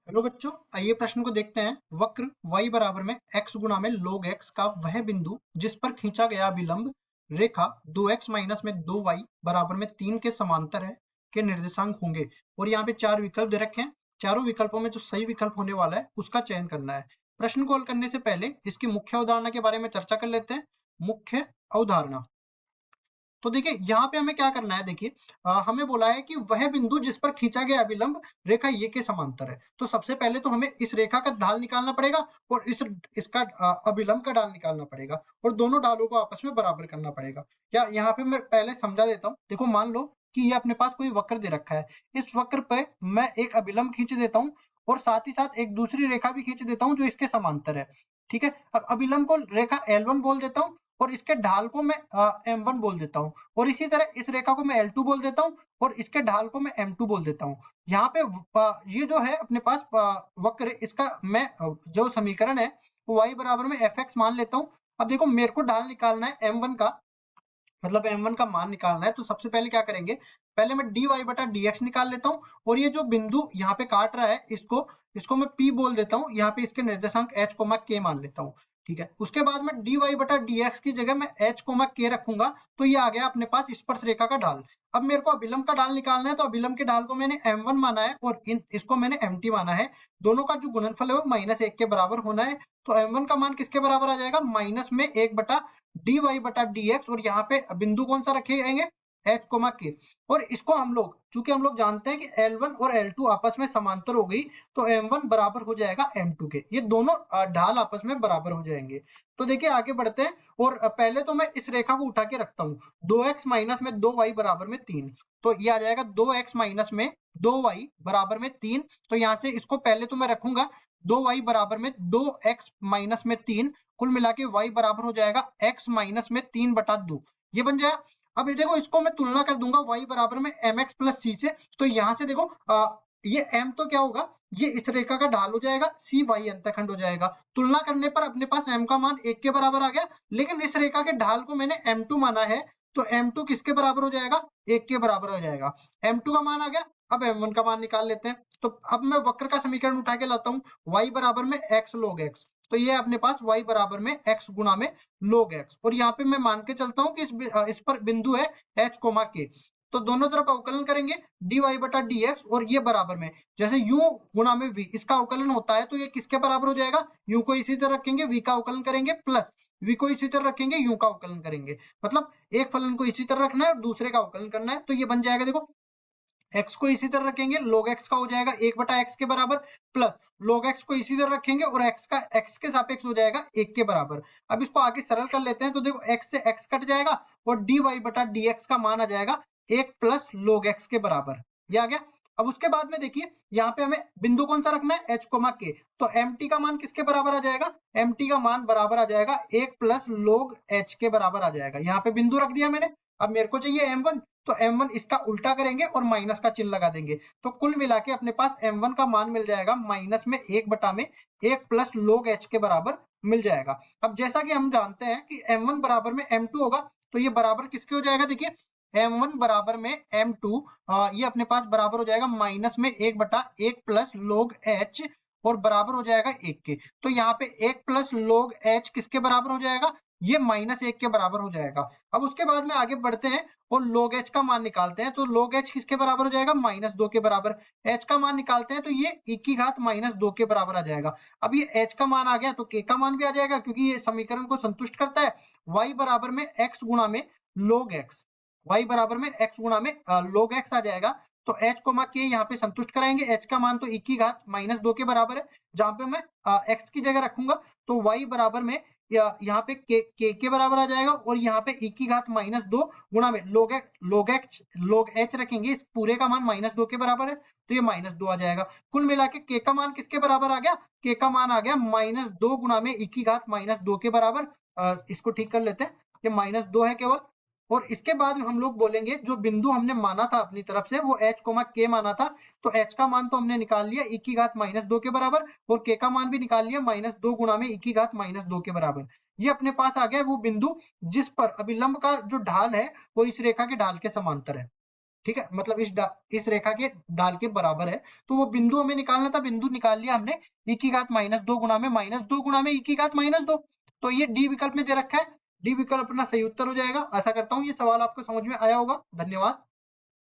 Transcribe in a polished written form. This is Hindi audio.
हेलो बच्चों, आइए प्रश्न को देखते हैं। वक्र y बराबर में x गुणा में log x का वह बिंदु जिस पर खींचा गया अभिलंब रेखा 2x माइनस में 2y बराबर में 3 के समांतर है के निर्देशांक होंगे। और यहाँ पे चार विकल्प दे रखे हैं। चारों विकल्पों में जो सही विकल्प होने वाला है उसका चयन करना है। प्रश्न को हल करने से पहले इसकी मुख्य अवधारणा के बारे में चर्चा कर लेते हैं। मुख्य अवधारणा, तो देखिए यहाँ पे हमें क्या करना है। देखिए हमें बोला है कि वह बिंदु जिस पर खींचा गया अभिलंब रेखा ये के समांतर है। तो सबसे पहले तो हमें इस रेखा का ढाल निकालना पड़ेगा और इसका अभिलंब का ढाल निकालना पड़ेगा और दोनों ढालों को आपस में बराबर करना पड़ेगा। या यहाँ पे मैं पहले समझा देता हूँ। देखो मान लो कि ये अपने पास कोई वक्र दे रखा है। इस वक्र पे मैं एक अभिलंब खींच देता हूँ और साथ ही साथ एक दूसरी रेखा भी खींच देता हूँ जो इसके समांतर है। ठीक है, अब अभिलंब को रेखा L1 बोल देता हूँ और इसके ढाल को मैं M1 बोल देता हूँ और इसी तरह इस रेखा को मैं L2 बोल देता हूँ और इसके ढाल को मैं M2 बोल देता हूँ। यहाँ पे ये जो है अपने पास वक्र, इसका मैं जो समीकरण है वो y बराबर में fx मान लेता हूँ। अब देखो मेरे को ढाल निकालना है M1 का, मतलब M1 का मान निकालना है। तो सबसे पहले क्या करेंगे, पहले मैं dy बटा dx निकाल लेता हूँ और ये जो बिंदु यहाँ पे काट रहा है इसको इसको मैं P बोल देता हूँ। यहाँ पे इसके निर्देशांक h, k मान लेता हूँ। ठीक है, उसके बाद में dy बटा dx की जगह मैं h, k रखूंगा। तो ये आ गया अपने पास स्पर्श रेखा का ढाल। अब मेरे को अभिलंब का ढाल निकालना है, तो अभिलंब के ढाल को मैंने M1 माना है और इसको मैंने MT माना है। दोनों का जो गुणनफल है वो -1 के बराबर होना है। तो M1 का मान किसके बराबर आ जाएगा, माइनस में 1 बटा dy बटा dx और यहाँ पे बिंदु कौन सा रखेंगे, h, k। और इसको हम लोग, चूंकि हम लोग जानते हैं कि L1 और L2 आपस में समांतर हो गई, तो M1 बराबर हो जाएगा M2 के। ये दोनों ढाल आपस में बराबर हो जाएंगे। तो देखिए आगे बढ़ते हैं और पहले तो मैं इस रेखा को उठा के रखता हूँ। 2x माइनस में 2y बराबर में 3, तो ये आ जाएगा 2x माइनस में 2y बराबर में 3। तो यहाँ से इसको पहले तो मैं रखूंगा 2y बराबर में 2x माइनस में 3, कुल मिला के y बराबर हो जाएगा x माइनस में 3 बटा 2, ये बन जाएगा। अब ये देखो इसको मैं तुलना कर दूंगा y बराबर में mx प्लस c से। तो यहाँ से देखो ये m तो क्या होगा, ये इस रेखा का ढाल हो जाएगा, c y अंतखंड हो जाएगा। तुलना करने पर अपने पास m का मान 1 के बराबर आ गया, लेकिन इस रेखा के ढाल को मैंने m2 माना है। तो m2 किसके बराबर हो जाएगा, 1 के बराबर हो जाएगा। m2 का मान आ गया, अब m1 का मान निकाल लेते हैं। तो अब मैं वक्र का समीकरण उठा के लाता हूँ, y बराबर में x log x। तो ये अपने पास y बराबर में x गुणा में log x, और यहाँ पे मैं मान के चलता हूँ कि इस पर बिंदु है h, k। तो दोनों तरफ अवकलन करेंगे dy बटा dx और ये बराबर में, जैसे u गुणा में v इसका अवकलन होता है, तो ये किसके बराबर हो जाएगा, u को इसी तरह रखेंगे, v का अवकलन करेंगे, प्लस v को इसी तरह रखेंगे, u का अवकलन करेंगे। मतलब एक फलन को इसी तरह रखना है और दूसरे का अवकलन करना है। तो ये बन जाएगा, देखो x को इसी तरह रखेंगे, log x का हो जाएगा 1 बटा x के बराबर, प्लस log x को इसी तरह रखेंगे और x का x के सापेक्ष हो जाएगा 1 के बराबर। अब इसको आगे सरल कर लेते हैं, तो देखो x से x कट जाएगा और dy बटा dx का मान आ जाएगा 1 प्लस log x के बराबर, ये आ गया। अब उसके बाद में देखिए यहाँ पे हमें बिंदु कौन सा रखना है, h, k। तो mt का मान किसके बराबर आ जाएगा, mt का मान बराबर आ जाएगा 1 प्लस log h के बराबर आ जाएगा। यहाँ पे बिंदु रख दिया मैंने। अब मेरे को चाहिए m1, तो m1 इसका उल्टा करेंगे और माइनस का चिन्ह लगा देंगे। तो कुल मिला के अपने पास m1 का मान मिल जाएगा माइनस में 1 बटा में 1 प्लस log h के बराबर मिल जाएगा। अब जैसा कि हम जानते हैं कि m1 बराबर में m2 होगा, तो ये बराबर किसके हो जाएगा, देखिए m1 बराबर में m2, ये अपने पास बराबर हो जाएगा माइनस में 1 बटा 1 प्लस log h और बराबर हो जाएगा 1 के। तो यहाँ पे 1 प्लस log h किसके बराबर हो जाएगा, ये -1 के बराबर हो जाएगा। अब उसके बाद में आगे बढ़ते हैं और log h का मान निकालते हैं। तो log h किसके बराबर हो जाएगा, -2 के बराबर। h का मान निकालते हैं तो ये e की घात -2 के बराबर आ जाएगा। अब ये h का मान आ गया तो k का मान भी आ जाएगा, क्योंकि ये समीकरण को संतुष्ट करता है। y बराबर में x गुणा में log x, y बराबर में x गुणा में log x आ जाएगा। तो h को k यहाँ पे संतुष्ट कराएंगे, h का मान तो e की घात -2 के बराबर है, जहां पे मैं x की जगह रखूंगा। तो y बराबर में यहाँ पे k के बराबर आ जाएगा और यहाँ पे e की घात -2 गुणा में log h रखेंगे, इस पूरे का मान -2 के बराबर है, तो ये -2 आ जाएगा। कुल मिला के k का मान किसके बराबर आ गया, k का मान आ गया -2 गुणा में e की घात -2 के बराबर। इसको ठीक कर लेते हैं, ये -2 है केवल। और इसके बाद हम लोग बोलेंगे जो बिंदु हमने माना था अपनी तरफ से वो h, k माना था। तो h का मान तो हमने निकाल लिया e की घात -2 के बराबर और k का मान भी निकाल लिया -2 गुणा में e की घात -2 के बराबर। ये अपने पास आ गया वो बिंदु जिस पर अभिलंब का जो ढाल है वो इस रेखा के ढाल के समांतर है। ठीक है, मतलब इस रेखा के डाल के बराबर है। तो वो बिंदु हमें निकालना था, बिंदु निकाल लिया हमने, e की घात -2 गुणा में -2 गुणा में e की घात -2। तो ये डी विकल्प में दे रखा है, डी विकल्प अपना सही उत्तर हो जाएगा। आशा करता हूँ ये सवाल आपको समझ में आया होगा। धन्यवाद।